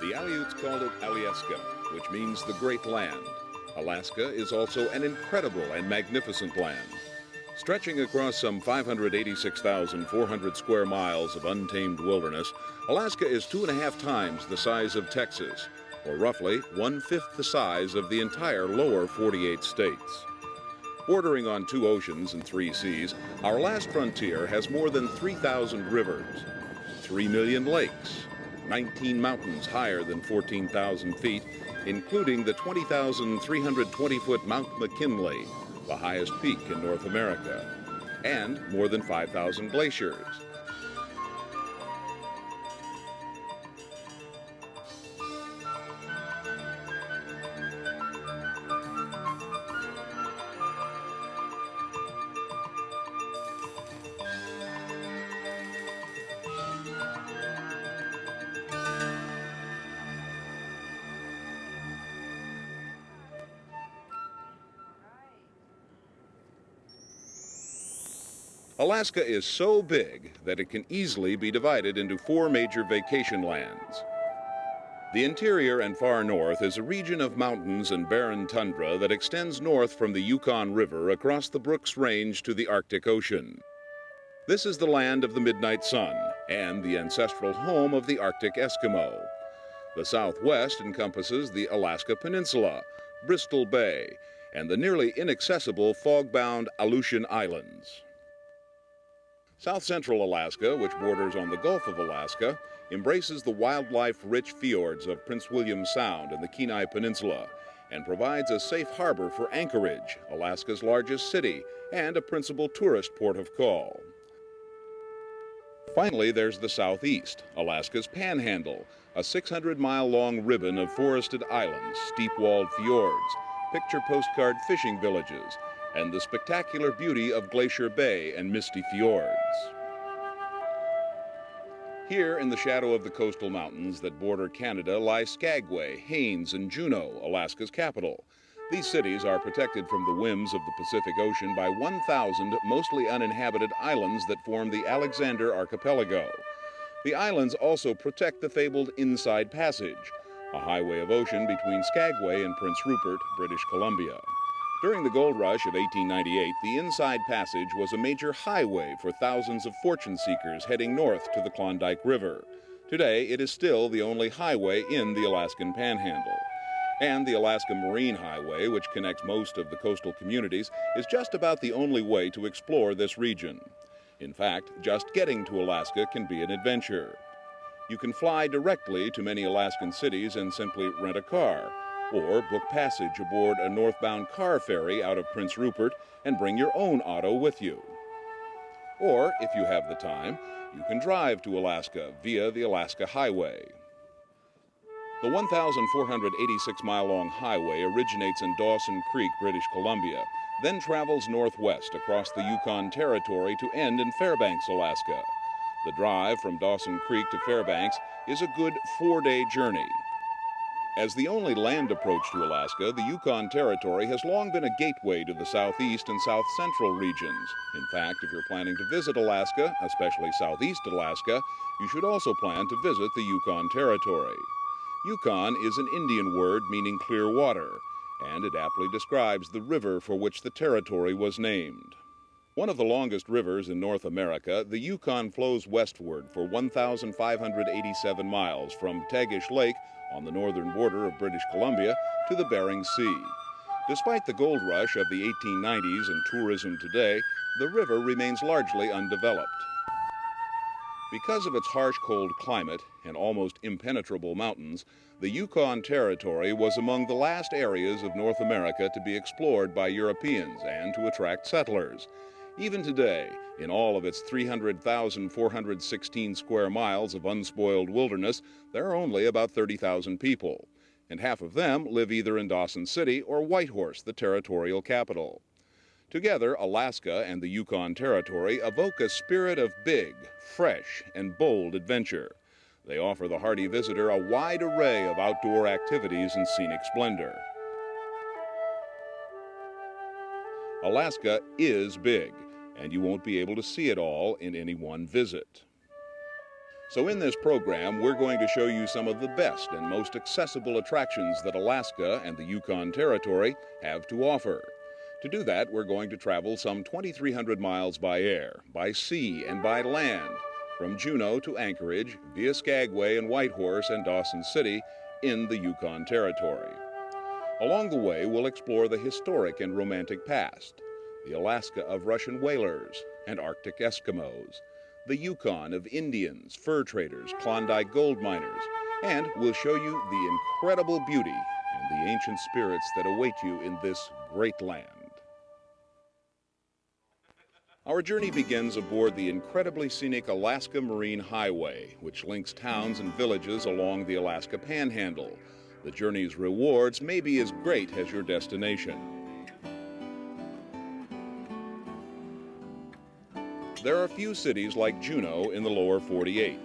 The Aleuts called it Alaska, which means the Great Land. Alaska is also an incredible and magnificent land. Stretching across some 586,400 square miles of untamed wilderness, Alaska is 2.5 times the size of Texas, or roughly 1/5 the size of the entire lower 48 states. Bordering on 2 oceans and 3 seas, our last frontier has more than 3,000 rivers, 3 million lakes, 19 mountains higher than 14,000 feet, including the 20,320-foot Mount McKinley, the highest peak in North America, and more than 5,000 glaciers. Alaska is so big that it can easily be divided into 4 major vacation lands. The interior and far north is a region of mountains and barren tundra that extends north from the Yukon River across the Brooks Range to the Arctic Ocean. This is the land of the midnight sun and the ancestral home of the Arctic Eskimo. The southwest encompasses the Alaska Peninsula, Bristol Bay, and the nearly inaccessible fog-bound Aleutian Islands. South-central Alaska, which borders on the Gulf of Alaska, embraces the wildlife-rich fjords of Prince William Sound and the Kenai Peninsula, and provides a safe harbor for Anchorage, Alaska's largest city, and a principal tourist port of call. Finally, there's the southeast, Alaska's Panhandle, a 600-mile-long ribbon of forested islands, steep-walled fjords, picture postcard fishing villages, and the spectacular beauty of Glacier Bay and misty fjords. Here in the shadow of the coastal mountains that border Canada lie Skagway, Haines, and Juneau, Alaska's capital. These cities are protected from the whims of the Pacific Ocean by 1,000 mostly uninhabited islands that form the Alexander Archipelago. The islands also protect the fabled Inside Passage, a highway of ocean between Skagway and Prince Rupert, British Columbia. During the gold rush of 1898, the Inside Passage was a major highway for thousands of fortune seekers heading north to the Klondike River. Today, it is still the only highway in the Alaskan Panhandle. And the Alaska Marine Highway, which connects most of the coastal communities, is just about the only way to explore this region. In fact, just getting to Alaska can be an adventure. You can fly directly to many Alaskan cities and simply rent a car, or book passage aboard a northbound car ferry out of Prince Rupert and bring your own auto with you. Or, if you have the time, you can drive to Alaska via the Alaska Highway. The 1,486-mile-long highway originates in Dawson Creek, British Columbia, then travels northwest across the Yukon Territory to end in Fairbanks, Alaska. The drive from Dawson Creek to Fairbanks is a good 4-day journey. As the only land approach to Alaska, the Yukon Territory has long been a gateway to the southeast and south-central regions. In fact, if you're planning to visit Alaska, especially southeast Alaska, you should also plan to visit the Yukon Territory. Yukon is an Indian word meaning clear water, and it aptly describes the river for which the territory was named. One of the longest rivers in North America, the Yukon flows westward for 1,587 miles from Tagish Lake on the northern border of British Columbia to the Bering Sea. Despite the gold rush of the 1890s and tourism today, the river remains largely undeveloped. Because of its harsh cold climate and almost impenetrable mountains, the Yukon Territory was among the last areas of North America to be explored by Europeans and to attract settlers. Even today, in all of its 300,416 square miles of unspoiled wilderness, there are only about 30,000 people, and half of them live either in Dawson City or Whitehorse, the territorial capital. Together, Alaska and the Yukon Territory evoke a spirit of big, fresh, and bold adventure. They offer the hardy visitor a wide array of outdoor activities and scenic splendor. Alaska is big, and you won't be able to see it all in any one visit. So in this program, we're going to show you some of the best and most accessible attractions that Alaska and the Yukon Territory have to offer. To do that, we're going to travel some 2,300 miles by air, by sea, and by land, from Juneau to Anchorage, via Skagway and Whitehorse and Dawson City in the Yukon Territory. Along the way, we'll explore the historic and romantic past, the Alaska of Russian whalers and Arctic Eskimos, the Yukon of Indians, fur traders, Klondike gold miners, and we'll show you the incredible beauty and the ancient spirits that await you in this great land. Our journey begins aboard the incredibly scenic Alaska Marine Highway, which links towns and villages along the Alaska Panhandle. The journey's rewards may be as great as your destination. There are few cities like Juneau in the lower 48.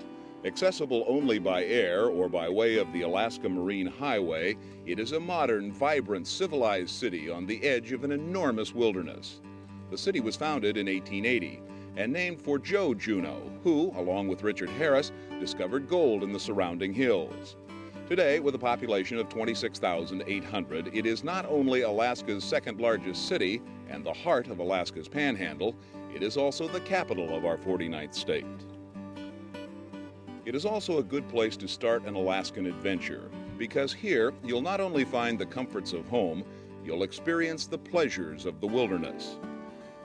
Accessible only by air or by way of the Alaska Marine Highway, it is a modern, vibrant, civilized city on the edge of an enormous wilderness. The city was founded in 1880 and named for Joe Juneau, who, along with Richard Harris, discovered gold in the surrounding hills. Today, with a population of 26,800, it is not only Alaska's second largest city and the heart of Alaska's Panhandle, it is also the capital of our 49th state. It is also a good place to start an Alaskan adventure, because here you'll not only find the comforts of home, you'll experience the pleasures of the wilderness.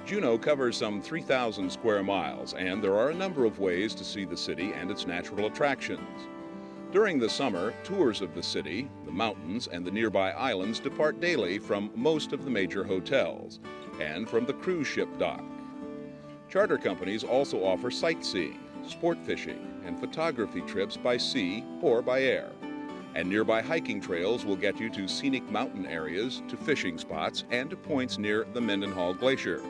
Juneau covers some 3,000 square miles, and there are a number of ways to see the city and its natural attractions. During the summer, tours of the city, the mountains, and the nearby islands depart daily from most of the major hotels and from the cruise ship dock. Charter companies also offer sightseeing, sport fishing, and photography trips by sea or by air. And nearby hiking trails will get you to scenic mountain areas, to fishing spots, and to points near the Mendenhall Glacier.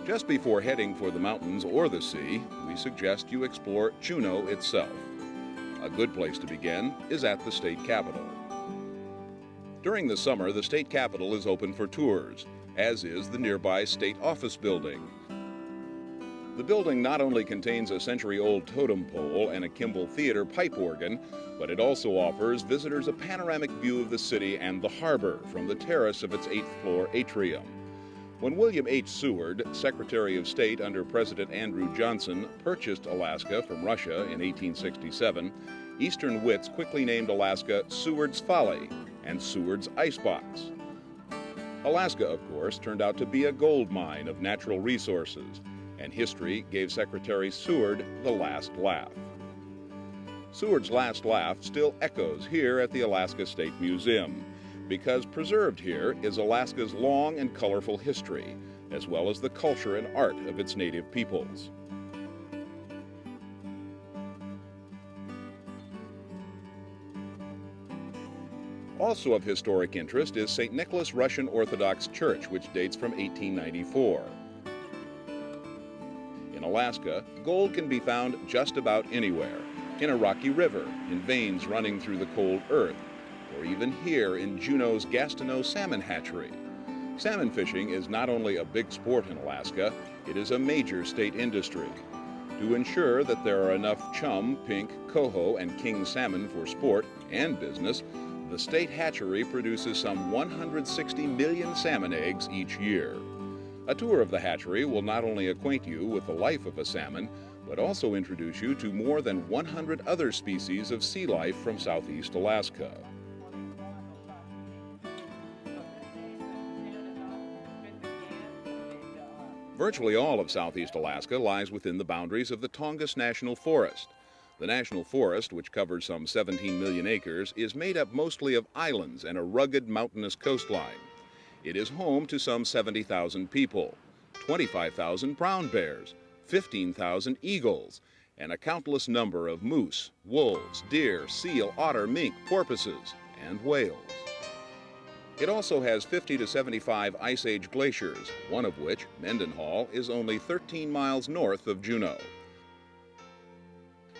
Just before heading for the mountains or the sea, we suggest you explore Juneau itself. A good place to begin is at the state capitol. During the summer, the state capitol is open for tours, as is the nearby state office building. The building not only contains a century-old totem pole and a Kimball Theater pipe organ, but it also offers visitors a panoramic view of the city and the harbor from the terrace of its 8th-floor atrium. When William H. Seward, Secretary of State under President Andrew Johnson, purchased Alaska from Russia in 1867, Eastern wits quickly named Alaska Seward's Folly and Seward's Icebox. Alaska, of course, turned out to be a gold mine of natural resources, and history gave Secretary Seward the last laugh. Seward's last laugh still echoes here at the Alaska State Museum, because preserved here is Alaska's long and colorful history, as well as the culture and art of its native peoples. Also of historic interest is St. Nicholas Russian Orthodox Church, which dates from 1894. In Alaska, gold can be found just about anywhere, in a rocky river, in veins running through the cold earth, or even here in Juneau's Gastineau Salmon Hatchery. Salmon fishing is not only a big sport in Alaska, it is a major state industry. To ensure that there are enough chum, pink, coho, and king salmon for sport and business, the state hatchery produces some 160 million salmon eggs each year. A tour of the hatchery will not only acquaint you with the life of a salmon, but also introduce you to more than 100 other species of sea life from southeast Alaska. Virtually all of southeast Alaska lies within the boundaries of the Tongass National Forest. The National Forest, which covers some 17 million acres, is made up mostly of islands and a rugged mountainous coastline. It is home to some 70,000 people. 25,000 brown bears, 15,000 eagles, and a countless number of moose, wolves, deer, seal, otter, mink, porpoises, and whales. It also has 50 to 75 Ice Age glaciers, one of which, Mendenhall, is only 13 miles north of Juneau.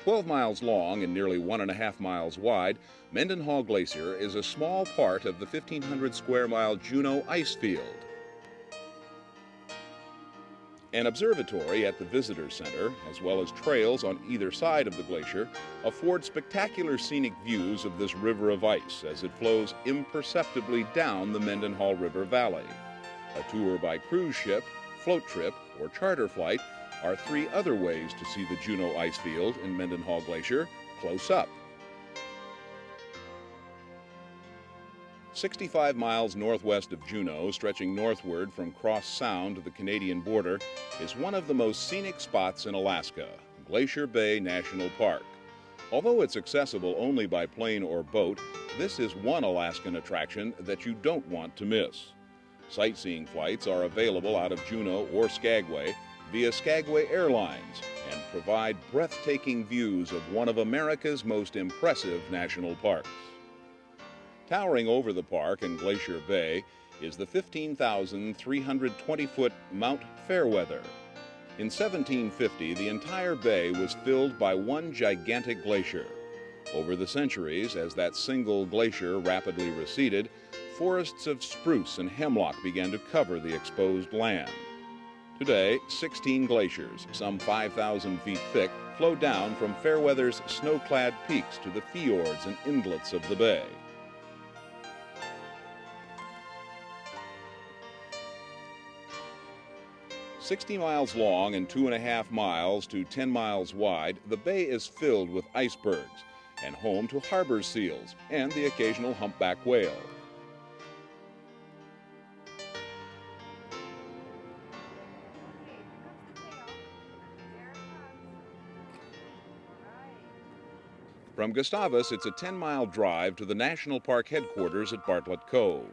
12 miles long and nearly 1.5 miles wide, Mendenhall Glacier is a small part of the 1,500 square mile Juneau ice field. An observatory at the visitor center, as well as trails on either side of the glacier, afford spectacular scenic views of this river of ice as it flows imperceptibly down the Mendenhall River Valley. A tour by cruise ship, float trip, or charter flight are three other ways to see the Juneau ice field in Mendenhall Glacier close up. 65 miles northwest of Juneau, stretching northward from Cross Sound to the Canadian border, is one of the most scenic spots in Alaska, Glacier Bay National Park. Although it's accessible only by plane or boat, this is one Alaskan attraction that you don't want to miss. Sightseeing flights are available out of Juneau or Skagway via Skagway Airlines and provide breathtaking views of one of America's most impressive national parks. Towering over the park in Glacier Bay is the 15,320-foot Mount Fairweather. In 1750, the entire bay was filled by one gigantic glacier. Over the centuries, as that single glacier rapidly receded, forests of spruce and hemlock began to cover the exposed land. Today, 16 glaciers, some 5,000 feet thick, flow down from Fairweather's snow-clad peaks to the fjords and inlets of the bay. "60 miles long and 2.5 miles to 10 miles wide, the bay is filled with icebergs and home to harbor seals and the occasional humpback whale. From Gustavus, it's a 10-mile drive to the National Park headquarters at Bartlett Cove.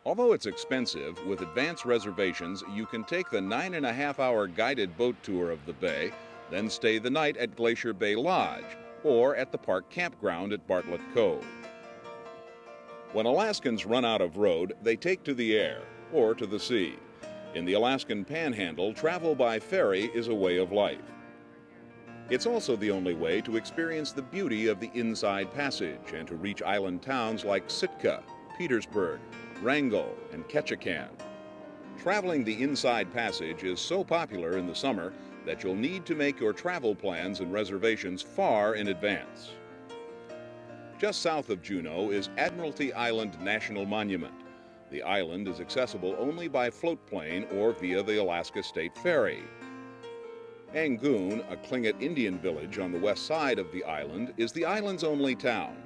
Although it's expensive, with advance reservations, you can take the 9.5-hour guided boat tour of the bay, then stay the night at Glacier Bay Lodge or at the park campground at Bartlett Cove. When Alaskans run out of road, they take to the air or to the sea. In the Alaskan Panhandle, travel by ferry is a way of life. It's also the only way to experience the beauty of the Inside Passage and to reach island towns like Sitka, Petersburg, Wrangell, and Ketchikan. Traveling the Inside Passage is so popular in the summer that you'll need to make your travel plans and reservations far in advance. Just south of Juneau is Admiralty Island National Monument. The island is accessible only by float plane or via the Alaska State Ferry. Angoon, a Tlingit Indian village on the west side of the island, is the island's only town.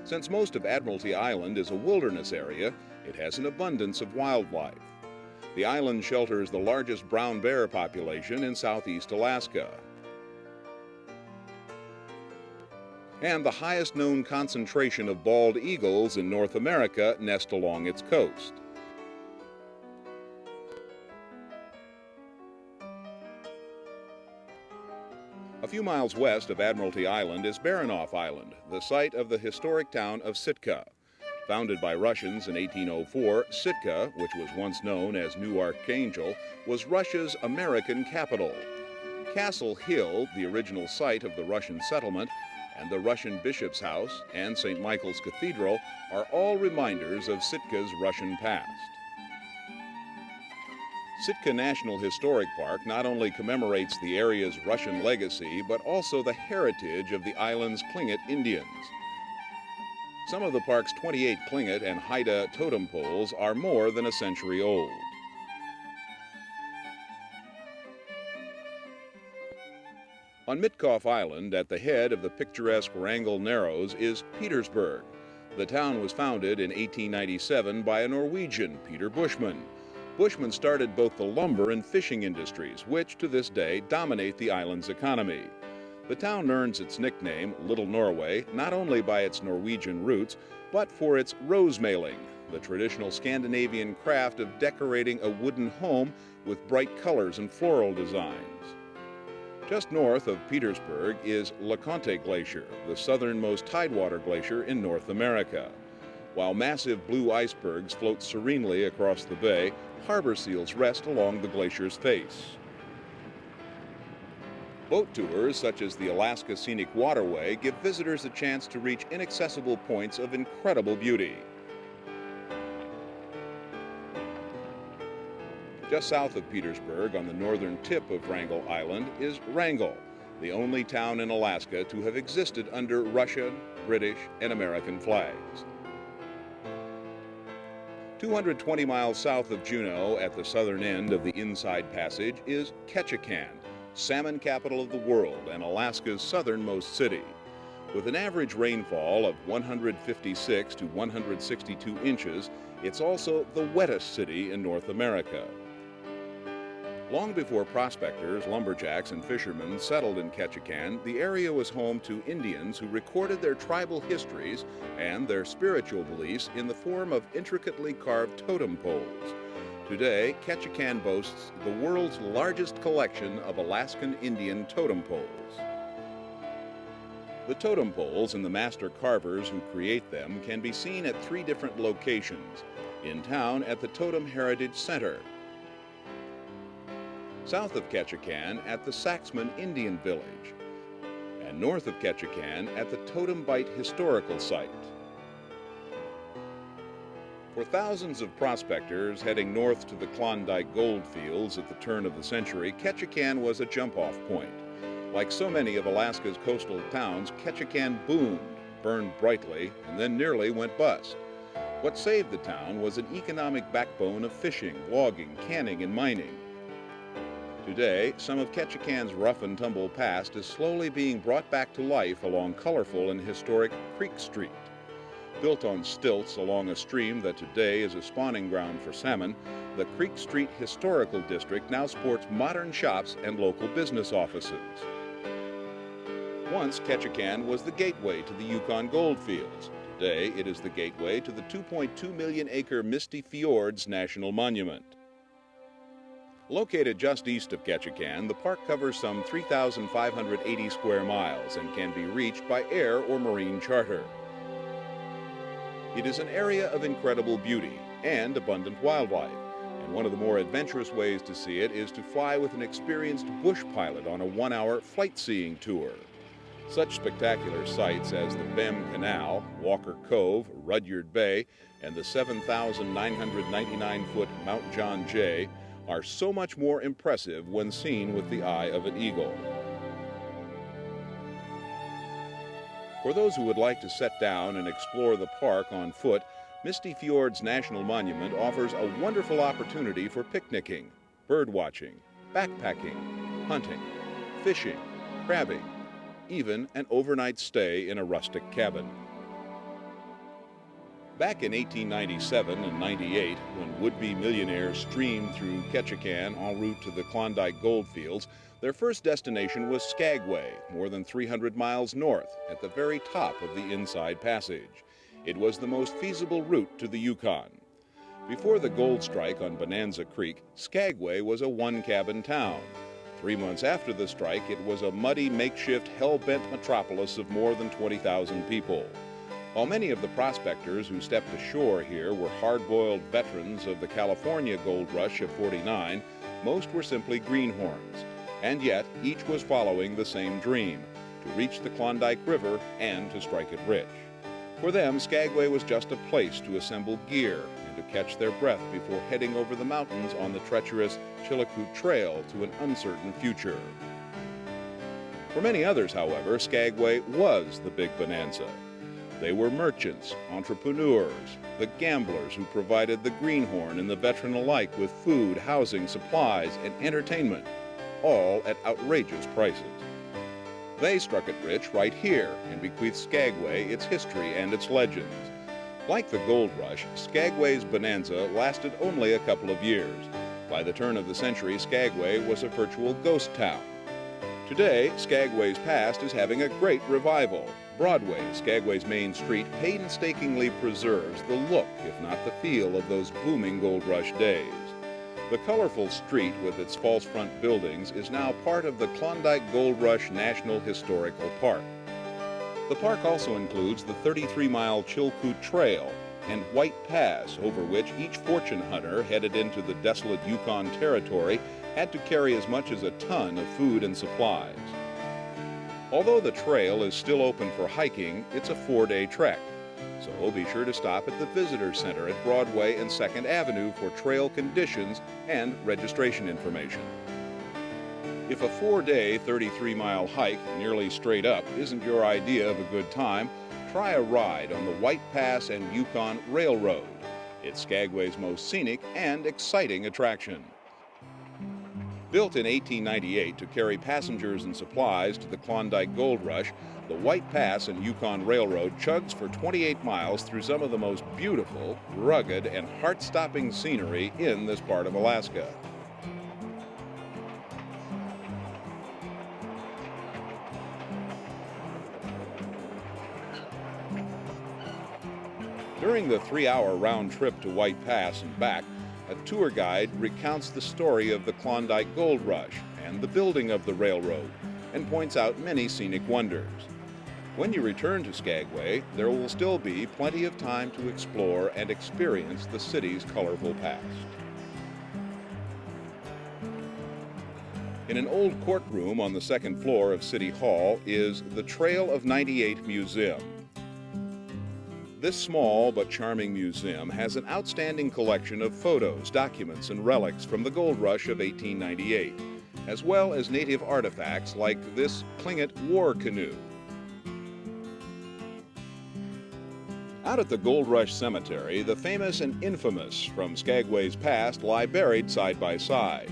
Since most of Admiralty Island is a wilderness area, it has an abundance of wildlife. The island shelters the largest brown bear population in southeast Alaska and the highest known concentration of bald eagles in North America nest along its coast. A few miles west of Admiralty Island is Baranof Island, the site of the historic town of Sitka. Founded by Russians in 1804, Sitka, which was once known as New Archangel, was Russia's American capital. Castle Hill, the original site of the Russian settlement, and the Russian Bishop's House and St. Michael's Cathedral are all reminders of Sitka's Russian past. Sitka National Historic Park not only commemorates the area's Russian legacy, but also the heritage of the island's Tlingit Indians. Some of the park's 28 Tlingit and Haida totem poles are more than a century old. On Mitkoff Island, at the head of the picturesque Wrangell Narrows, is Petersburg. The town was founded in 1897 by a Norwegian, Peter Bushman. Bushman started both the lumber and fishing industries, which to this day dominate the island's economy. The town earns its nickname, Little Norway, not only by its Norwegian roots, but for its rose mailing, the traditional Scandinavian craft of decorating a wooden home with bright colors and floral designs. Just north of Petersburg is LeConte Glacier, the southernmost tidewater glacier in North America. While massive blue icebergs float serenely across the bay, harbor seals rest along the glacier's face. Boat tours, such as the Alaska Scenic Waterway, give visitors a chance to reach inaccessible points of incredible beauty. Just south of Petersburg, on the northern tip of Wrangel Island, is Wrangel, the only town in Alaska to have existed under Russian, British, and American flags. 220 miles south of Juneau, at the southern end of the Inside Passage, is Ketchikan, salmon capital of the world and Alaska's southernmost city. With an average rainfall of 156 to 162 inches, it's also the wettest city in North America. Long before prospectors, lumberjacks, and fishermen settled in Ketchikan, the area was home to Indians who recorded their tribal histories and their spiritual beliefs in the form of intricately carved totem poles. Today, Ketchikan boasts the world's largest collection of Alaskan Indian totem poles. The totem poles and the master carvers who create them can be seen at 3 different locations: in town at the Totem Heritage Center, south of Ketchikan at the Saxman Indian Village, and north of Ketchikan at the Totem Bight Historical Site. For thousands of prospectors heading north to the Klondike gold fields at the turn of the century, Ketchikan was a jump-off point. Like so many of Alaska's coastal towns, Ketchikan boomed, burned brightly, and then nearly went bust. What saved the town was an economic backbone of fishing, logging, canning, and mining. Today, some of Ketchikan's rough-and-tumble past is slowly being brought back to life along colorful and historic Creek Street. Built on stilts along a stream that today is a spawning ground for salmon, the Creek Street Historical District now sports modern shops and local business offices. Once, Ketchikan was the gateway to the Yukon goldfields. Today, it is the gateway to the 2.2 million acre Misty Fjords National Monument. Located just east of Ketchikan, the park covers some 3,580 square miles and can be reached by air or marine charter. It is an area of incredible beauty and abundant wildlife, and one of the more adventurous ways to see it is to fly with an experienced bush pilot on a 1-hour flight-seeing tour. Such spectacular sights as the Bem Canal, Walker Cove, Rudyard Bay, and the 7,999-foot Mount John Jay are so much more impressive when seen with the eye of an eagle. For those who would like to set down and explore the park on foot, Misty Fjords National Monument offers a wonderful opportunity for picnicking, birdwatching, backpacking, hunting, fishing, crabbing, even an overnight stay in a rustic cabin. Back in 1897 and 98, when would-be millionaires streamed through Ketchikan en route to the Klondike goldfields, their first destination was Skagway, more than 300 miles north, at the very top of the Inside Passage. It was the most feasible route to the Yukon. Before the gold strike on Bonanza Creek, Skagway was a one-cabin town. 3 months after the strike, it was a muddy, makeshift, hell-bent metropolis of more than 20,000 people. While many of the prospectors who stepped ashore here were hard-boiled veterans of the California gold rush of '49, most were simply greenhorns. And yet, each was following the same dream: to reach the Klondike River and to strike it rich. For them, Skagway was just a place to assemble gear and to catch their breath before heading over the mountains on the treacherous Chilkoot Trail to an uncertain future. For many others, however, Skagway was the big bonanza. They were merchants, entrepreneurs, the gamblers who provided the greenhorn and the veteran alike with food, housing, supplies, and entertainment, all at outrageous prices. They struck it rich right here and bequeathed Skagway its history and its legends. Like the gold rush, Skagway's bonanza lasted only a couple of years. By the turn of the century, Skagway was a virtual ghost town. Today, Skagway's past is having a great revival. Broadway, Skagway's main street, painstakingly preserves the look, if not the feel, of those booming gold rush days. The colorful street with its false front buildings is now part of the Klondike Gold Rush National Historical Park. The park also includes the 33-mile Chilkoot Trail and White Pass, over which each fortune hunter headed into the desolate Yukon Territory had to carry as much as a ton of food and supplies. Although the trail is still open for hiking, it's a 4-day trek. So be sure to stop at the Visitor Center at Broadway and 2nd Avenue for trail conditions and registration information. If a 4-day, 33-mile hike nearly straight up isn't your idea of a good time, try a ride on the White Pass and Yukon Railroad. It's Skagway's most scenic and exciting attraction. Built in 1898 to carry passengers and supplies to the Klondike Gold Rush, the White Pass and Yukon Railroad chugs for 28 miles through some of the most beautiful, rugged, and heart-stopping scenery in this part of Alaska. During the 3-hour round trip to White Pass and back, a tour guide recounts the story of the Klondike Gold Rush and the building of the railroad, and points out many scenic wonders. When you return to Skagway, there will still be plenty of time to explore and experience the city's colorful past. In an old courtroom on the 2nd floor of City Hall is the Trail of 98 Museum. This small but charming museum has an outstanding collection of photos, documents, and relics from the gold rush of 1898, as well as native artifacts like this Tlingit war canoe. Out at the Gold Rush Cemetery, the famous and infamous from Skagway's past lie buried side by side.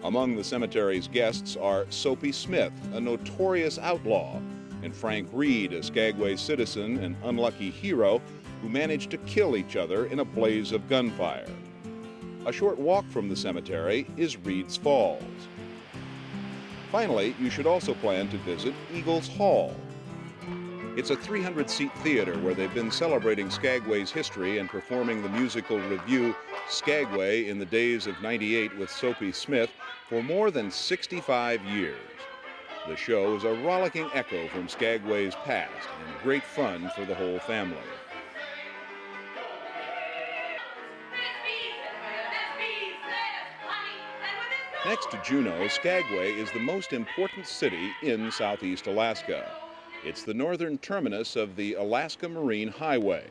Among the cemetery's guests are Soapy Smith, a notorious outlaw, and Frank Reed, a Skagway citizen and unlucky hero who managed to kill each other in a blaze of gunfire. A short walk from the cemetery is Reed's Falls. Finally, you should also plan to visit Eagles Hall. It's a 300-seat theater where they've been celebrating Skagway's history and performing the musical revue Skagway in the Days of '98 with Soapy Smith for more than 65 years. The show is a rollicking echo from Skagway's past and great fun for the whole family. Next to Juneau, Skagway is the most important city in southeast Alaska. It's the northern terminus of the Alaska Marine Highway,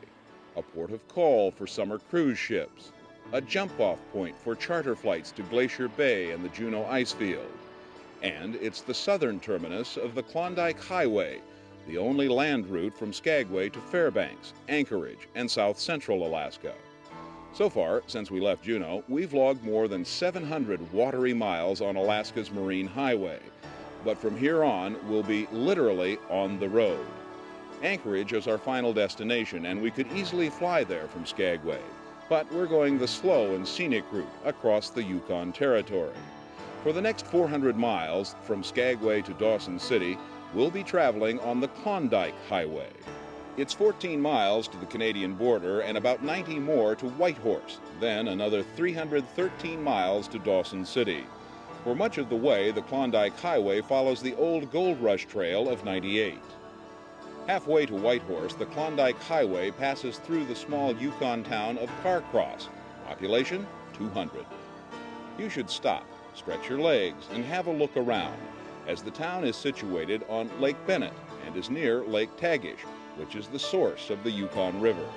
a port of call for summer cruise ships, a jump-off point for charter flights to Glacier Bay and the Juneau Icefield, and it's the southern terminus of the Klondike Highway, the only land route from Skagway to Fairbanks, Anchorage, and south central Alaska. So far, since we left Juneau, we've logged more than 700 watery miles on Alaska's Marine Highway. But from here on, we'll be literally on the road. Anchorage is our final destination, and we could easily fly there from Skagway. But we're going the slow and scenic route across the Yukon Territory. For the next 400 miles from Skagway to Dawson City, we'll be traveling on the Klondike Highway. It's 14 miles to the Canadian border and about 90 more to Whitehorse, then another 313 miles to Dawson City. For much of the way, the Klondike Highway follows the old Gold Rush Trail of '98. Halfway to Whitehorse, the Klondike Highway passes through the small Yukon town of Carcross, population 200. You should stop, stretch your legs, and have a look around, as the town is situated on Lake Bennett and is near Lake Tagish, which is the source of the Yukon River.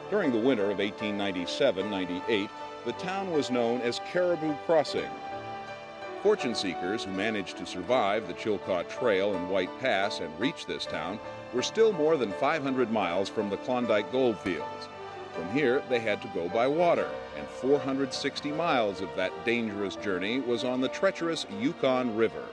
During the winter of 1897-98, the town was known as Caribou Crossing. Fortune seekers who managed to survive the Chilkoot Trail and White Pass and reach this town were still more than 500 miles from the Klondike goldfields. From here, they had to go by water, and 460 miles of that dangerous journey was on the treacherous Yukon River.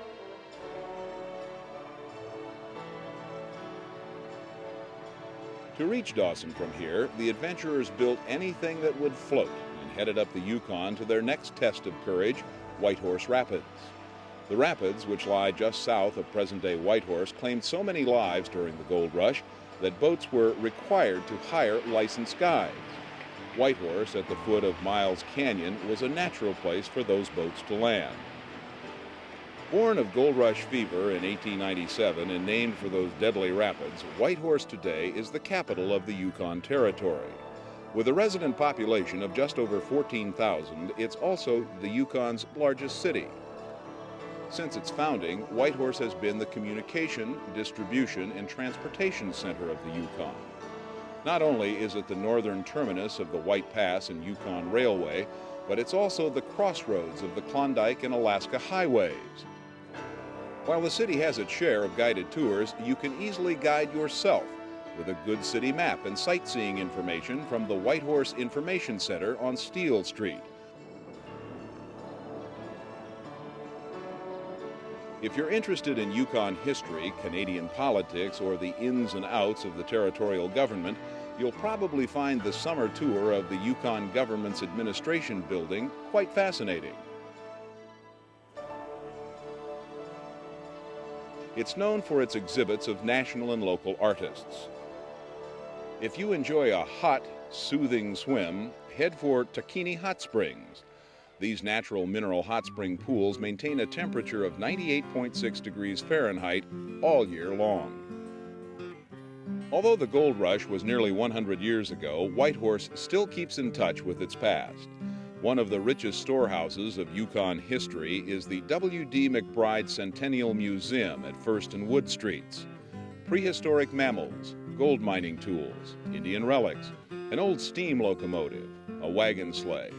To reach Dawson from here, the adventurers built anything that would float and headed up the Yukon to their next test of courage, Whitehorse Rapids. The rapids, which lie just south of present-day Whitehorse, claimed so many lives during the gold rush that boats were required to hire licensed guides. Whitehorse, at the foot of Miles Canyon, was a natural place for those boats to land. Born of gold rush fever in 1897 and named for those deadly rapids, Whitehorse today is the capital of the Yukon Territory. With a resident population of just over 14,000, it's also the Yukon's largest city. Since its founding, Whitehorse has been the communication, distribution, and transportation center of the Yukon. Not only is it the northern terminus of the White Pass and Yukon Railway, but it's also the crossroads of the Klondike and Alaska highways. While the city has its share of guided tours, you can easily guide yourself with a good city map and sightseeing information from the Whitehorse Information Center on Steele Street. If you're interested in Yukon history, Canadian politics, or the ins and outs of the territorial government, you'll probably find the summer tour of the Yukon Government's Administration Building quite fascinating. It's known for its exhibits of national and local artists. If you enjoy a hot, soothing swim, head for Takini Hot Springs. These natural mineral hot spring pools maintain a temperature of 98.6 degrees Fahrenheit all year long. Although the gold rush was nearly 100 years ago, Whitehorse still keeps in touch with its past. One of the richest storehouses of Yukon history is the W.D. McBride Centennial Museum at First and Wood Streets. Prehistoric mammals, gold mining tools, Indian relics, an old steam locomotive, a wagon sleigh,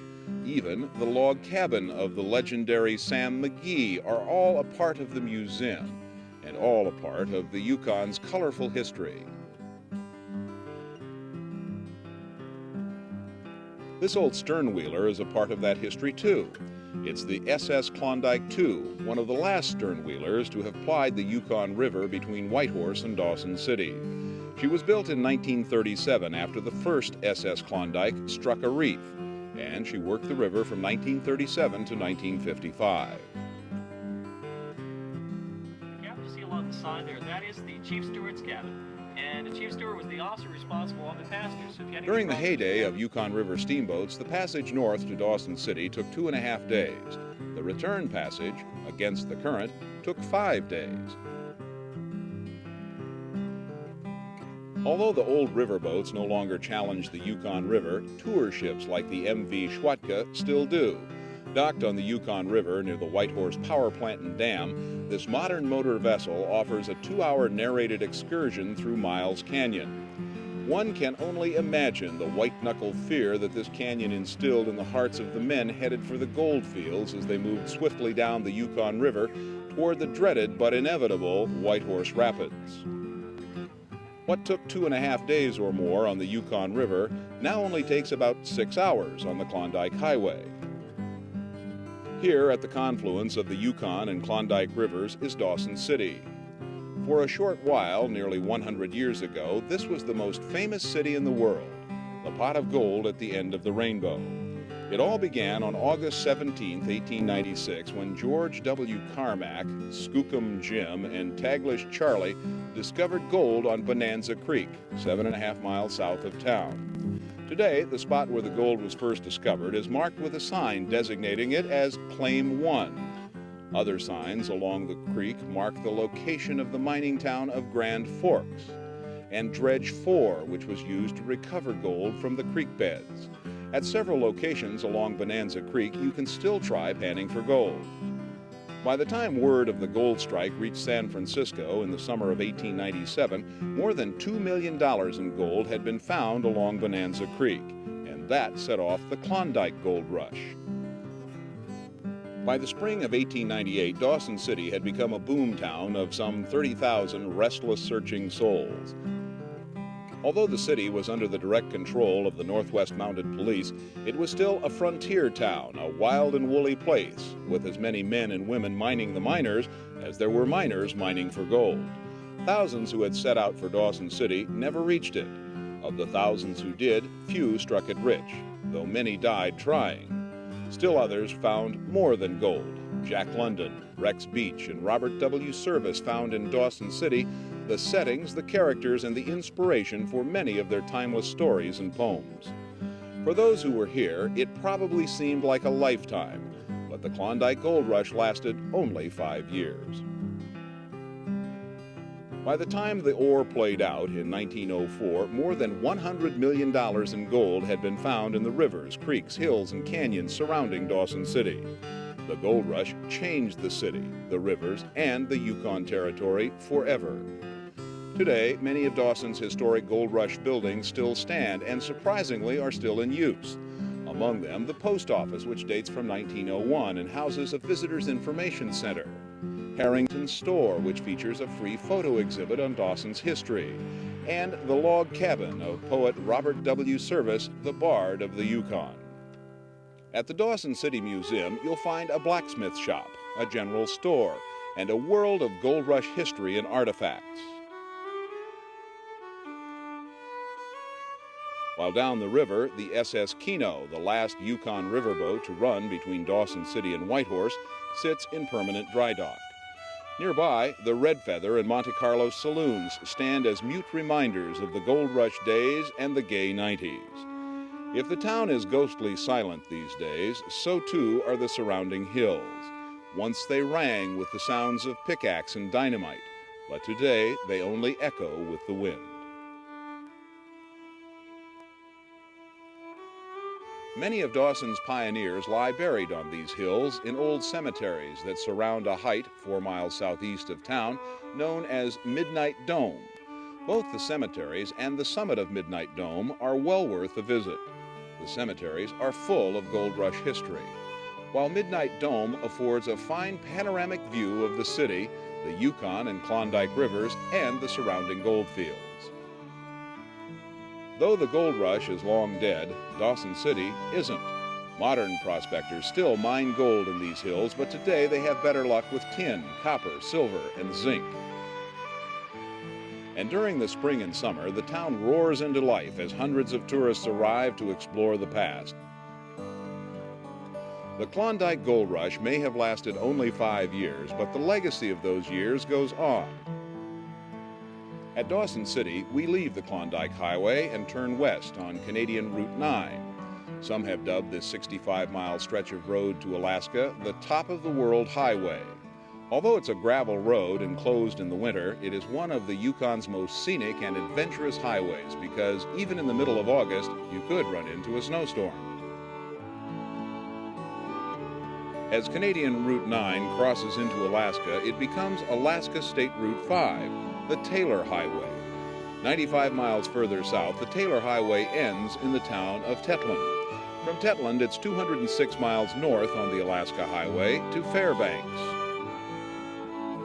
even the log cabin of the legendary Sam McGee are all a part of the museum and all a part of the Yukon's colorful history. This old sternwheeler is a part of that history too. It's the SS Klondike II, one of the last sternwheelers to have plied the Yukon River between Whitehorse and Dawson City. She was built in 1937 after the first SS Klondike struck a reef, and she worked the river from 1937 to 1955. The cabin you see along the side there, that is the chief steward's cabin. And the chief steward was the officer responsible on the passengers. So if you had any During the problems- heyday of Yukon River steamboats, the passage north to Dawson City took 2.5 days. The return passage, against the current, took 5 days. Although the old riverboats no longer challenge the Yukon River, tour ships like the MV Schwatka still do. Docked on the Yukon River near the Whitehorse Power Plant and Dam, this modern motor vessel offers a 2-hour narrated excursion through Miles Canyon. One can only imagine the white-knuckle fear that this canyon instilled in the hearts of the men headed for the gold fields as they moved swiftly down the Yukon River toward the dreaded but inevitable Whitehorse Rapids. What took 2.5 days or more on the Yukon River now only takes about 6 hours on the Klondike Highway. Here at the confluence of the Yukon and Klondike Rivers is Dawson City. For a short while, nearly 100 years ago, this was the most famous city in the world, the pot of gold at the end of the rainbow. It all began on August 17, 1896, when George W. Carmack, Skookum Jim, and Taglish Charlie discovered gold on Bonanza Creek, 7.5 miles south of town. Today, the spot where the gold was first discovered is marked with a sign designating it as Claim 1. Other signs along the creek mark the location of the mining town of Grand Forks, and Dredge 4, which was used to recover gold from the creek beds. At several locations along Bonanza Creek, you can still try panning for gold. By the time word of the gold strike reached San Francisco in the summer of 1897, more than $2 million in gold had been found along Bonanza Creek, and that set off the Klondike Gold Rush. By the spring of 1898, Dawson City had become a boom town of some 30,000 restless, searching souls. Although the city was under the direct control of the Northwest Mounted Police, it was still a frontier town, a wild and woolly place, with as many men and women mining the miners as there were miners mining for gold. Thousands who had set out for Dawson City never reached it. Of the thousands who did, few struck it rich, though many died trying. Still others found more than gold. Jack London, Rex Beach, and Robert W. Service found in Dawson City the settings, the characters, and the inspiration for many of their timeless stories and poems. For those who were here, it probably seemed like a lifetime, but the Klondike Gold Rush lasted only 5 years. By the time the ore played out in 1904, more than $100 million in gold had been found in the rivers, creeks, hills, and canyons surrounding Dawson City. The gold rush changed the city, the rivers, and the Yukon Territory forever. Today, many of Dawson's historic gold rush buildings still stand and surprisingly are still in use. Among them, the post office, which dates from 1901 and houses a visitors information center. Harrington's store, which features a free photo exhibit on Dawson's history, and the log cabin of poet Robert W. Service, the Bard of the Yukon. At the Dawson City Museum, you'll find a blacksmith shop, a general store, and a world of gold rush history and artifacts. While down the river, the SS Keno, the last Yukon riverboat to run between Dawson City and Whitehorse, sits in permanent dry dock. Nearby, the Red Feather and Monte Carlo saloons stand as mute reminders of the gold rush days and the gay 90s. If the town is ghostly silent these days, so too are the surrounding hills. Once they rang with the sounds of pickaxe and dynamite, but today they only echo with the wind. Many of Dawson's pioneers lie buried on these hills in old cemeteries that surround a height 4 miles southeast of town known as Midnight Dome. Both the cemeteries and the summit of Midnight Dome are well worth a visit. The cemeteries are full of gold rush history, while Midnight Dome affords a fine panoramic view of the city, the Yukon and Klondike rivers, and the surrounding gold fields. Though the gold rush is long dead, Dawson City isn't. Modern prospectors still mine gold in these hills, but today they have better luck with tin, copper, silver, and zinc. And during the spring and summer, the town roars into life as hundreds of tourists arrive to explore the past. The Klondike Gold Rush may have lasted only 5 years, but the legacy of those years goes on. At Dawson City, we leave the Klondike Highway and turn west on Canadian Route 9. Some have dubbed this 65-mile stretch of road to Alaska the top of the world highway. Although it's a gravel road and closed in the winter, it is one of the Yukon's most scenic and adventurous highways because even in the middle of August, you could run into a snowstorm. As Canadian Route 9 crosses into Alaska, it becomes Alaska State Route 5, the Taylor Highway. 95 miles further south, the Taylor Highway ends in the town of Tetland. From Tetland, it's 206 miles north on the Alaska Highway to Fairbanks.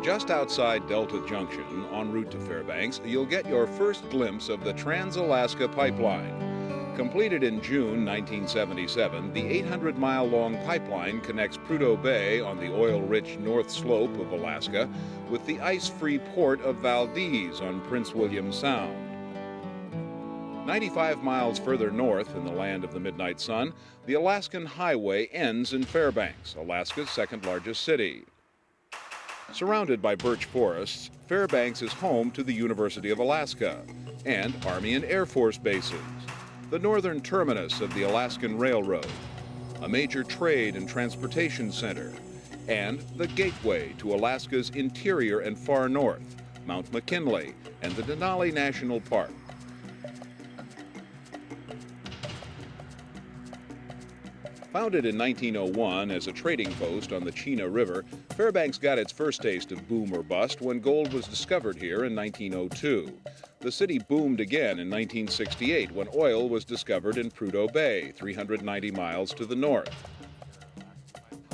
Just outside Delta Junction, en route to Fairbanks, you'll get your first glimpse of the Trans-Alaska Pipeline. Completed in June 1977, the 800-mile-long pipeline connects Prudhoe Bay on the oil-rich north slope of Alaska with the ice-free port of Valdez on Prince William Sound. 95 miles further north in the land of the midnight sun, the Alaskan Highway ends in Fairbanks, Alaska's second-largest city. Surrounded by birch forests, Fairbanks is home to the University of Alaska and Army and Air Force bases, the northern terminus of the Alaskan Railroad, a major trade and transportation center, and the gateway to Alaska's interior and far north, Mount McKinley and the Denali National Park. Founded in 1901 as a trading post on the Chena River, Fairbanks got its first taste of boom or bust when gold was discovered here in 1902. The city boomed again in 1968 when oil was discovered in Prudhoe Bay, 390 miles to the north.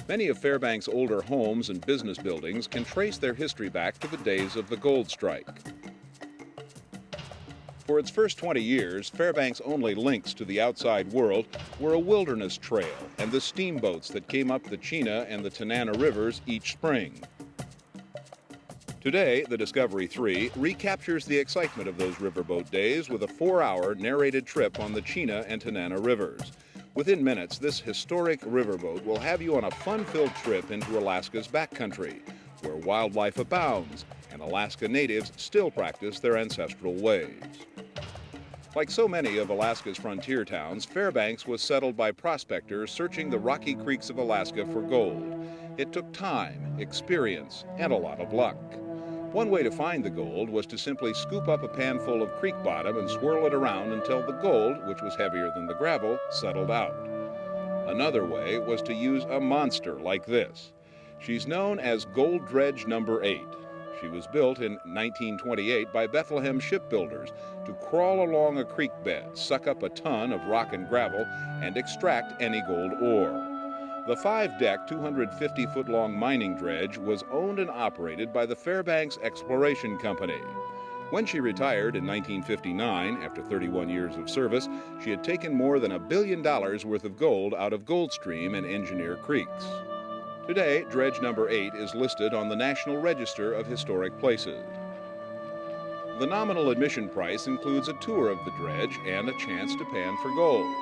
Many of Fairbanks' older homes and business buildings can trace their history back to the days of the gold strike. For its first 20 years, Fairbanks' only links to the outside world were a wilderness trail and the steamboats that came up the Chena and the Tanana rivers each spring. Today, the Discovery 3 recaptures the excitement of those riverboat days with a 4-hour narrated trip on the Chena and Tanana rivers. Within minutes, this historic riverboat will have you on a fun-filled trip into Alaska's backcountry, where wildlife abounds and Alaska natives still practice their ancestral ways. Like so many of Alaska's frontier towns, Fairbanks was settled by prospectors searching the rocky creeks of Alaska for gold. It took time, experience, and a lot of luck. One way to find the gold was to simply scoop up a pan full of creek bottom and swirl it around until the gold, which was heavier than the gravel, settled out. Another way was to use a monster like this. She's known as Gold Dredge No. 8. She was built in 1928 by Bethlehem shipbuilders to crawl along a creek bed, suck up a ton of rock and gravel, and extract any gold ore. The 5-deck, 250-foot-long mining dredge was owned and operated by the Fairbanks Exploration Company. When she retired in 1959, after 31 years of service, she had taken more than $1 billion worth of gold out of Goldstream and Engineer Creeks. Today, Dredge No. 8 is listed on the National Register of Historic Places. The nominal admission price includes a tour of the dredge and a chance to pan for gold.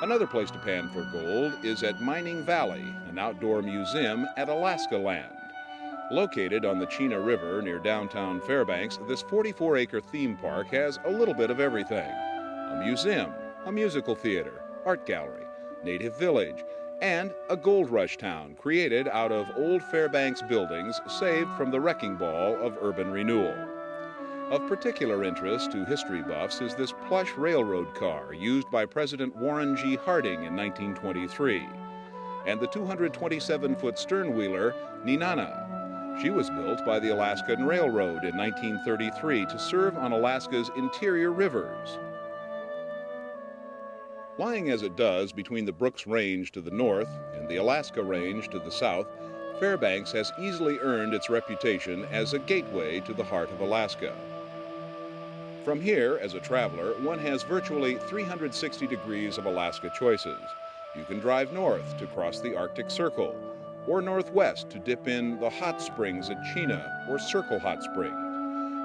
Another place to pan for gold is at Mining Valley, an outdoor museum at Alaska Land. Located on the Chena River near downtown Fairbanks, this 44-acre theme park has a little bit of everything. A museum, a musical theater, art gallery, native village, and a gold rush town created out of old Fairbanks buildings saved from the wrecking ball of urban renewal. Of particular interest to history buffs is this plush railroad car used by President Warren G. Harding in 1923, and the 227-foot sternwheeler Nenana. She was built by the Alaskan Railroad in 1933 to serve on Alaska's interior rivers. Lying as it does between the Brooks Range to the north and the Alaska Range to the south, Fairbanks has easily earned its reputation as a gateway to the heart of Alaska. From here, as a traveler, one has virtually 360 degrees of Alaska choices. You can drive north to cross the Arctic Circle, or northwest to dip in the hot springs at Chena or Circle Hot Springs.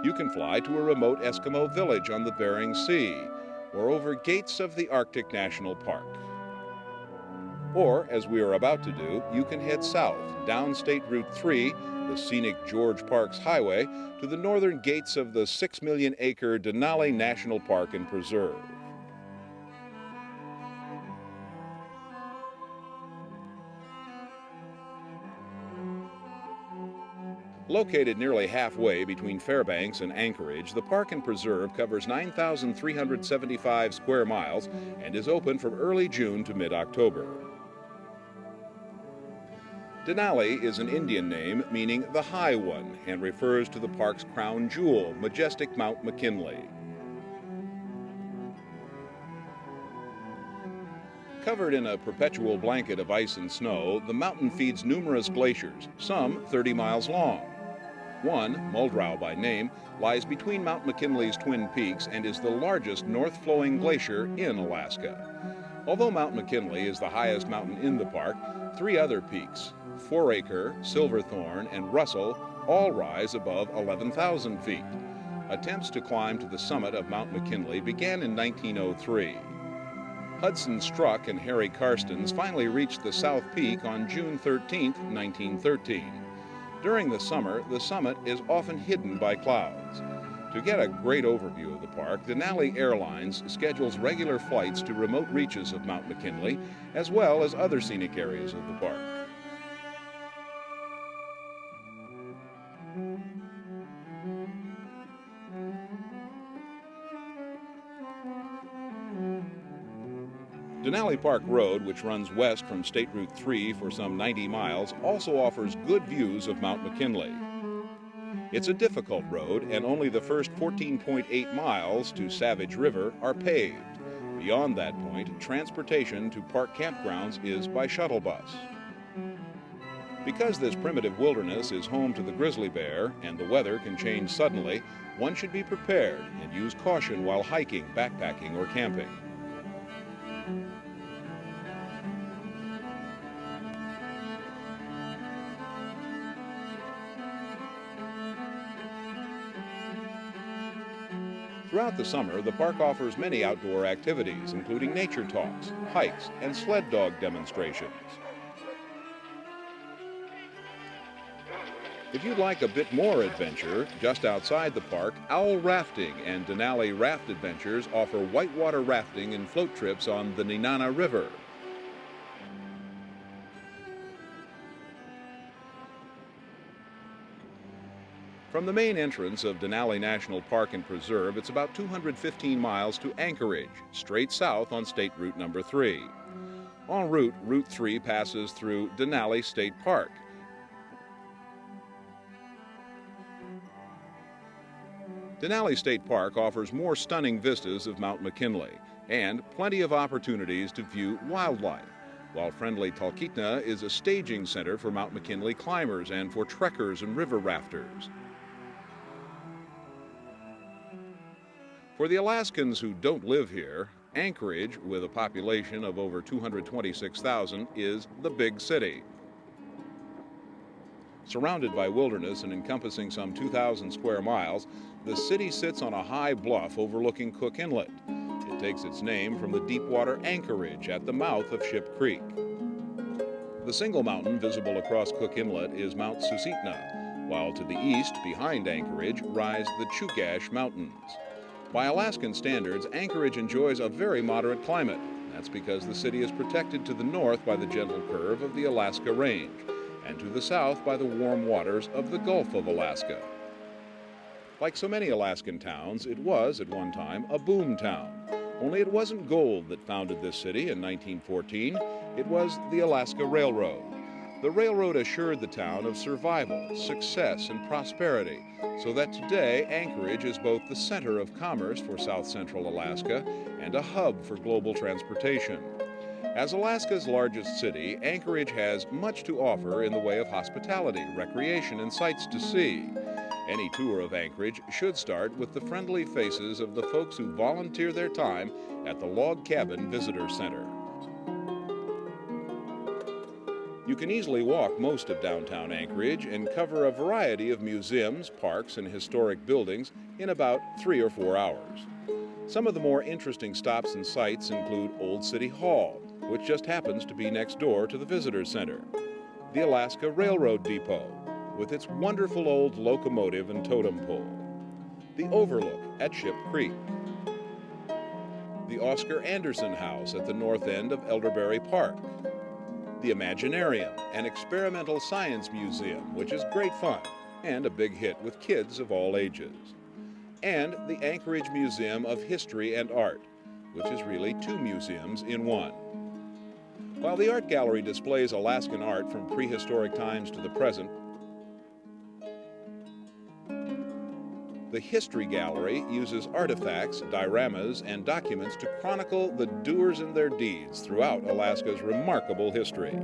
You can fly to a remote Eskimo village on the Bering Sea, or over gates of the Arctic National Park. Or, as we are about to do, you can head south, down State Route 3, the scenic George Parks Highway, to the northern gates of the 6-million-acre Denali National Park and Preserve. Located nearly halfway between Fairbanks and Anchorage, the Park and Preserve covers 9,375 square miles and is open from early June to mid-October. Denali is an Indian name meaning the High One and refers to the park's crown jewel, majestic Mount McKinley. Covered in a perpetual blanket of ice and snow, the mountain feeds numerous glaciers, some 30 miles long. One, Muldrow by name, lies between Mount McKinley's twin peaks and is the largest north-flowing glacier in Alaska. Although Mount McKinley is the highest mountain in the park, 3 other peaks, Fouracre, Silverthorn, and Russell, all rise above 11,000 feet. Attempts to climb to the summit of Mount McKinley began in 1903. Hudson Struck and Harry Karstens finally reached the South Peak on June 13, 1913. During the summer, the summit is often hidden by clouds. To get a great overview of the park, Denali Airlines schedules regular flights to remote reaches of Mount McKinley, as well as other scenic areas of the park. Denali Park Road, which runs west from State Route 3 for some 90 miles, also offers good views of Mount McKinley. It's a difficult road, and only the first 14.8 miles to Savage River are paved. Beyond that point, transportation to park campgrounds is by shuttle bus. Because this primitive wilderness is home to the grizzly bear and the weather can change suddenly, one should be prepared and use caution while hiking, backpacking, or camping. Throughout the summer, the park offers many outdoor activities, including nature talks, hikes, and sled dog demonstrations. If you'd like a bit more adventure, just outside the park, Owl Rafting and Denali Raft Adventures offer whitewater rafting and float trips on the Nenana River. From the main entrance of Denali National Park and Preserve, it's about 215 miles to Anchorage, straight south on State Route number 3. En route, Route 3 passes through Denali State Park. Denali State Park offers more stunning vistas of Mount McKinley and plenty of opportunities to view wildlife, while friendly Talkeetna is a staging center for Mount McKinley climbers and for trekkers and river rafters. For the Alaskans who don't live here, Anchorage, with a population of over 226,000, is the big city. Surrounded by wilderness and encompassing some 2,000 square miles, the city sits on a high bluff overlooking Cook Inlet. It takes its name from the deep-water anchorage at the mouth of Ship Creek. The single mountain visible across Cook Inlet is Mount Susitna, while to the east, behind Anchorage, rise the Chugach Mountains. By Alaskan standards, Anchorage enjoys a very moderate climate. That's because the city is protected to the north by the gentle curve of the Alaska Range, and to the south by the warm waters of the Gulf of Alaska. Like so many Alaskan towns, it was, at one time, a boom town. Only it wasn't gold that founded this city in 1914. It was the Alaska Railroad. The railroad assured the town of survival, success, and prosperity, so that today Anchorage is both the center of commerce for south-central Alaska and a hub for global transportation. As Alaska's largest city, Anchorage has much to offer in the way of hospitality, recreation, and sights to see. Any tour of Anchorage should start with the friendly faces of the folks who volunteer their time at the Log Cabin Visitor Center. You can easily walk most of downtown Anchorage and cover a variety of museums, parks, and historic buildings in about 3 or 4 hours. Some of the more interesting stops and sights include Old City Hall, which just happens to be next door to the Visitor Center, the Alaska Railroad Depot, with its wonderful old locomotive and totem pole, the Overlook at Ship Creek, the Oscar Anderson House at the north end of Elderberry Park, the Imaginarium, an experimental science museum, which is great fun and a big hit with kids of all ages, and the Anchorage Museum of History and Art, which is really 2 museums in one. While the art gallery displays Alaskan art from prehistoric times to the present, the History Gallery uses artifacts, dioramas, and documents to chronicle the doers and their deeds throughout Alaska's remarkable history.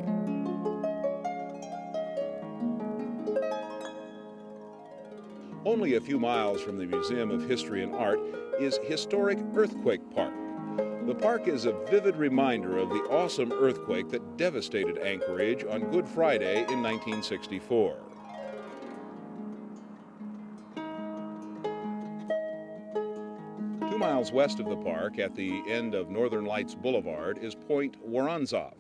Only a few miles from the Museum of History and Art is historic Earthquake Park. The park is a vivid reminder of the awesome earthquake that devastated Anchorage on Good Friday in 1964. Miles west of the park, at the end of Northern Lights Boulevard, is Point Woronzof.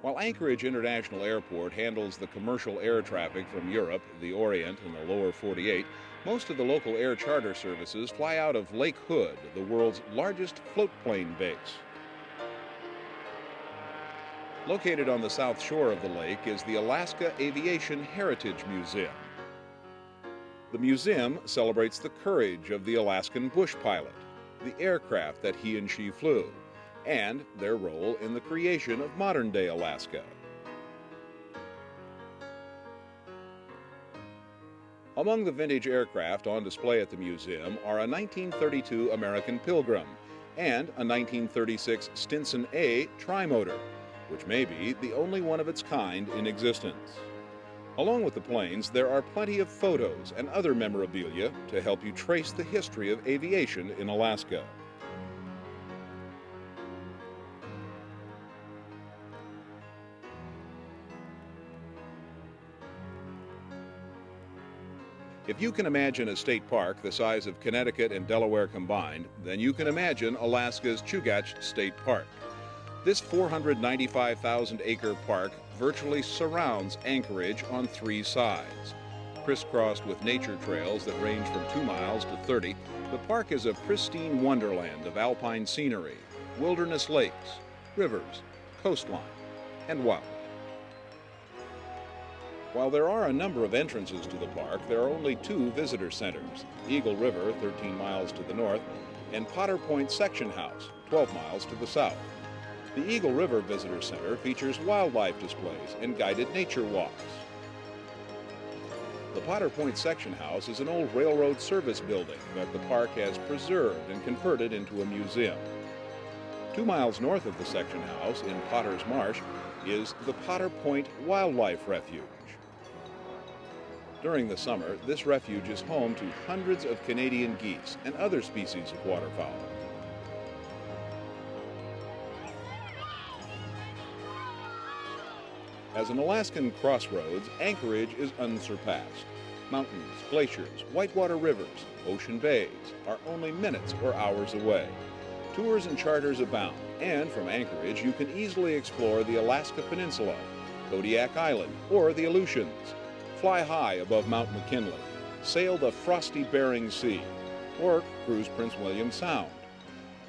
While Anchorage International Airport handles the commercial air traffic from Europe, the Orient, and the lower 48, most of the local air charter services fly out of Lake Hood, the world's largest floatplane base. Located on the south shore of the lake is the Alaska Aviation Heritage Museum. The museum celebrates the courage of the Alaskan bush pilot, the aircraft that he and she flew, and their role in the creation of modern-day Alaska. Among the vintage aircraft on display at the museum are a 1932 American Pilgrim and a 1936 Stinson A trimotor, which may be the only one of its kind in existence. Along with the planes, there are plenty of photos and other memorabilia to help you trace the history of aviation in Alaska. If you can imagine a state park the size of Connecticut and Delaware combined, then you can imagine Alaska's Chugach State Park. This 495,000-acre park virtually surrounds Anchorage on 3 sides. Crisscrossed with nature trails that range from 2 miles to 30, the park is a pristine wonderland of alpine scenery, wilderness lakes, rivers, coastline, and wildlife. While there are a number of entrances to the park, there are only 2 visitor centers, Eagle River, 13 miles to the north, and Potter Point Section House, 12 miles to the south. The Eagle River Visitor Center features wildlife displays and guided nature walks. The Potter Point Section House is an old railroad service building that the park has preserved and converted into a museum. 2 miles north of the section house, in Potter's Marsh, is the Potter Point Wildlife Refuge. During the summer, this refuge is home to hundreds of Canadian geese and other species of waterfowl. As an Alaskan crossroads, Anchorage is unsurpassed. Mountains, glaciers, whitewater rivers, ocean bays are only minutes or hours away. Tours and charters abound, and from Anchorage you can easily explore the Alaska Peninsula, Kodiak Island, or the Aleutians. Fly high above Mount McKinley, sail the frosty Bering Sea, or cruise Prince William Sound.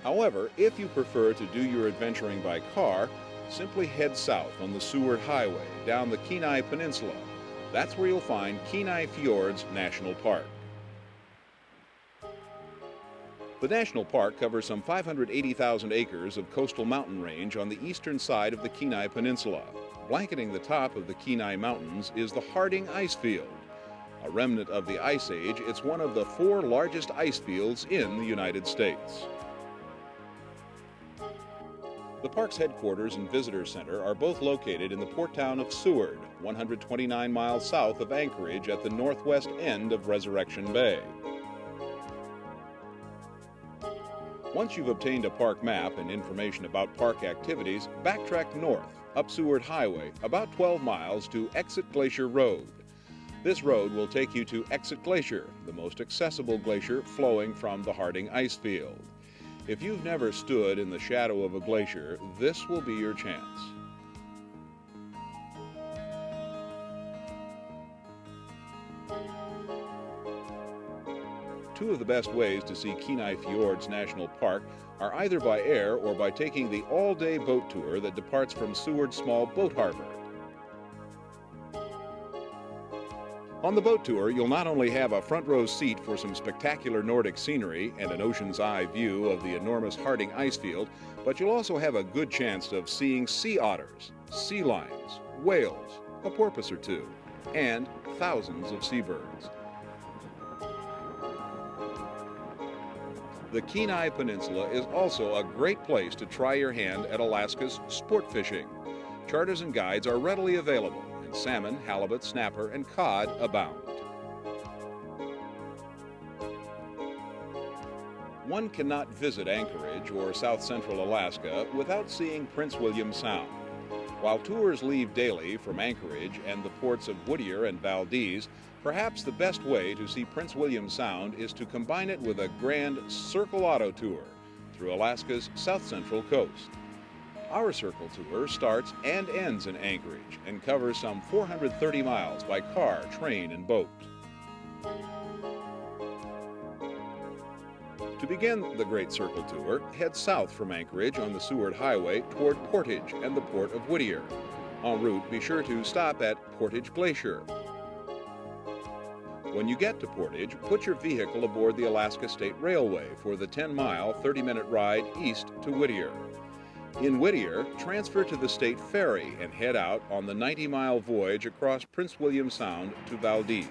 However, if you prefer to do your adventuring by car, simply head south on the Seward Highway down the Kenai Peninsula. That's where you'll find Kenai Fjords National Park. The national park covers some 580,000 acres of coastal mountain range on the eastern side of the Kenai Peninsula. Blanketing the top of the Kenai Mountains is the Harding Ice Field. A remnant of the Ice Age, it's one of the 4 largest ice fields in the United States. The park's headquarters and visitor center are both located in the port town of Seward, 129 miles south of Anchorage at the northwest end of Resurrection Bay. Once you've obtained a park map and information about park activities, backtrack north up Seward Highway about 12 miles to Exit Glacier Road. This road will take you to Exit Glacier, the most accessible glacier flowing from the Harding Ice Field. If you've never stood in the shadow of a glacier, this will be your chance. Two of the best ways to see Kenai Fjords National Park are either by air or by taking the all-day boat tour that departs from Seward Small Boat Harbor. On the boat tour, you'll not only have a front row seat for some spectacular Nordic scenery and an ocean's eye view of the enormous Harding Ice Field, but you'll also have a good chance of seeing sea otters, sea lions, whales, a porpoise or two, and thousands of seabirds. The Kenai Peninsula is also a great place to try your hand at Alaska's sport fishing. Charters and guides are readily available, and salmon, halibut, snapper, and cod abound. One cannot visit Anchorage or South Central Alaska without seeing Prince William Sound. While tours leave daily from Anchorage and the ports of Whittier and Valdez, perhaps the best way to see Prince William Sound is to combine it with a grand Circle Auto tour through Alaska's south central coast. Our Circle tour starts and ends in Anchorage and covers some 430 miles by car, train, and boat. To begin the Great Circle Tour, head south from Anchorage on the Seward Highway toward Portage and the port of Whittier. En route, be sure to stop at Portage Glacier. When you get to Portage, put your vehicle aboard the Alaska State Railway for the 10-mile, 30-minute ride east to Whittier. In Whittier, transfer to the State Ferry and head out on the 90-mile voyage across Prince William Sound to Valdez.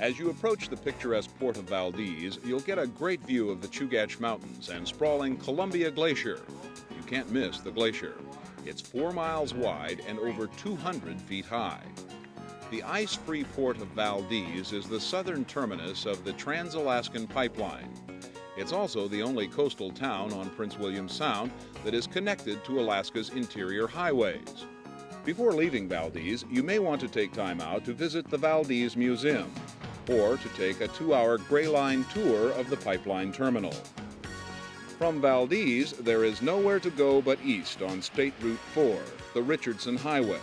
As you approach the picturesque port of Valdez, you'll get a great view of the Chugach Mountains and sprawling Columbia Glacier. You can't miss the glacier. It's 4 miles wide and over 200 feet high. The ice-free port of Valdez is the southern terminus of the Trans-Alaskan Pipeline. It's also the only coastal town on Prince William Sound that is connected to Alaska's interior highways. Before leaving Valdez, you may want to take time out to visit the Valdez Museum, or to take a 2-hour Gray Line tour of the pipeline terminal. From Valdez, there is nowhere to go but east on State Route 4, the Richardson Highway.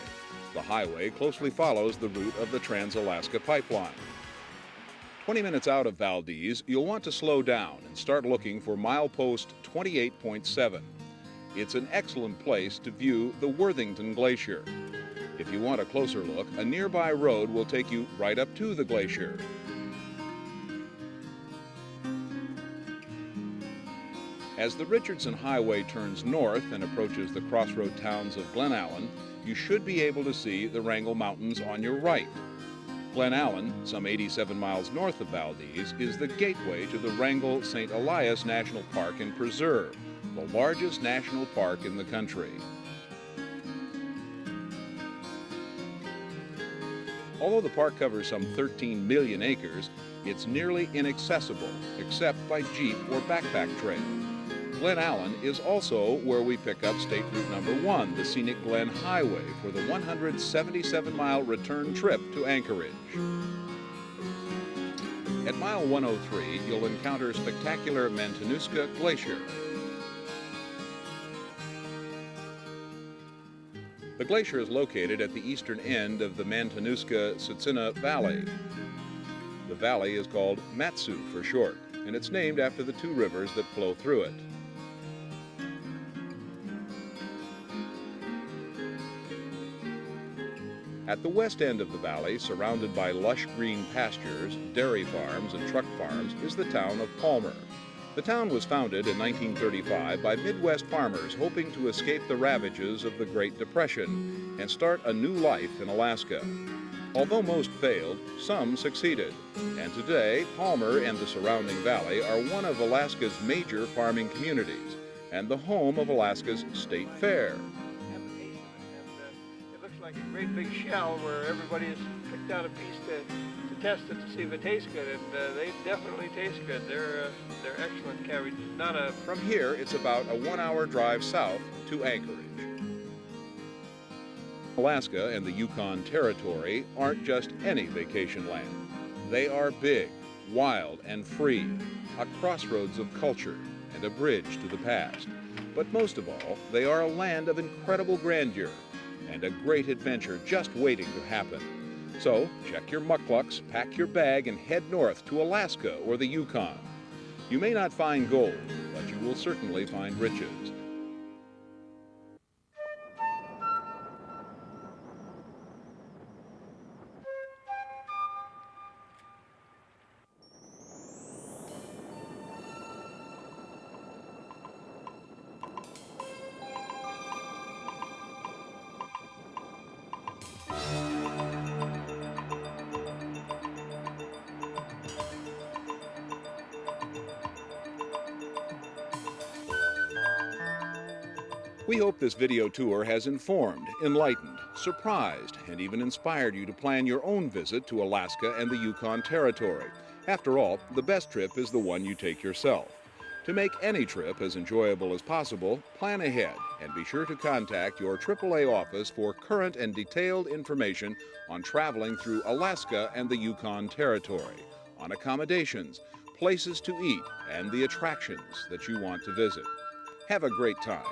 The highway closely follows the route of the Trans-Alaska Pipeline. 20 minutes out of Valdez, you'll want to slow down and start looking for milepost 28.7. It's an excellent place to view the Worthington Glacier. If you want a closer look, a nearby road will take you right up to the glacier. As the Richardson Highway turns north and approaches the crossroad towns of Glen Allen, you should be able to see the Wrangell Mountains on your right. Glen Allen, some 87 miles north of Valdez, is the gateway to the Wrangell-St. Elias National Park and Preserve, the largest national park in the country. Although the park covers some 13 million acres, it's nearly inaccessible, except by jeep or backpack trail. Glen Allen is also where we pick up State Route number 1, the scenic Glen Highway, for the 177-mile return trip to Anchorage. At mile 103, you'll encounter spectacular Matanuska Glacier. The glacier is located at the eastern end of the Matanuska-Tsutsina Valley. The valley is called Matsu for short, and it's named after the two rivers that flow through it. At the west end of the valley, surrounded by lush green pastures, dairy farms, and truck farms, is the town of Palmer. The town was founded in 1935 by Midwest farmers hoping to escape the ravages of the Great Depression and start a new life in Alaska. Although most failed, some succeeded. And today, Palmer and the surrounding valley are one of Alaska's major farming communities and the home of Alaska's State Fair. Like a great big shell where everybody has picked out a piece to test it to see if it tastes good, and they definitely taste good. They're excellent cabbage. From here, it's about a 1-hour drive south to Anchorage. Alaska and the Yukon Territory aren't just any vacation land. They are big, wild, and free, a crossroads of culture and a bridge to the past. But most of all, they are a land of incredible grandeur and a great adventure just waiting to happen. So, check your mucklucks, pack your bag, and head north to Alaska or the Yukon. You may not find gold, but you will certainly find riches. We hope this video tour has informed, enlightened, surprised, and even inspired you to plan your own visit to Alaska and the Yukon Territory. After all, the best trip is the one you take yourself. To make any trip as enjoyable as possible, plan ahead and be sure to contact your AAA office for current and detailed information on traveling through Alaska and the Yukon Territory, on accommodations, places to eat, and the attractions that you want to visit. Have a great time.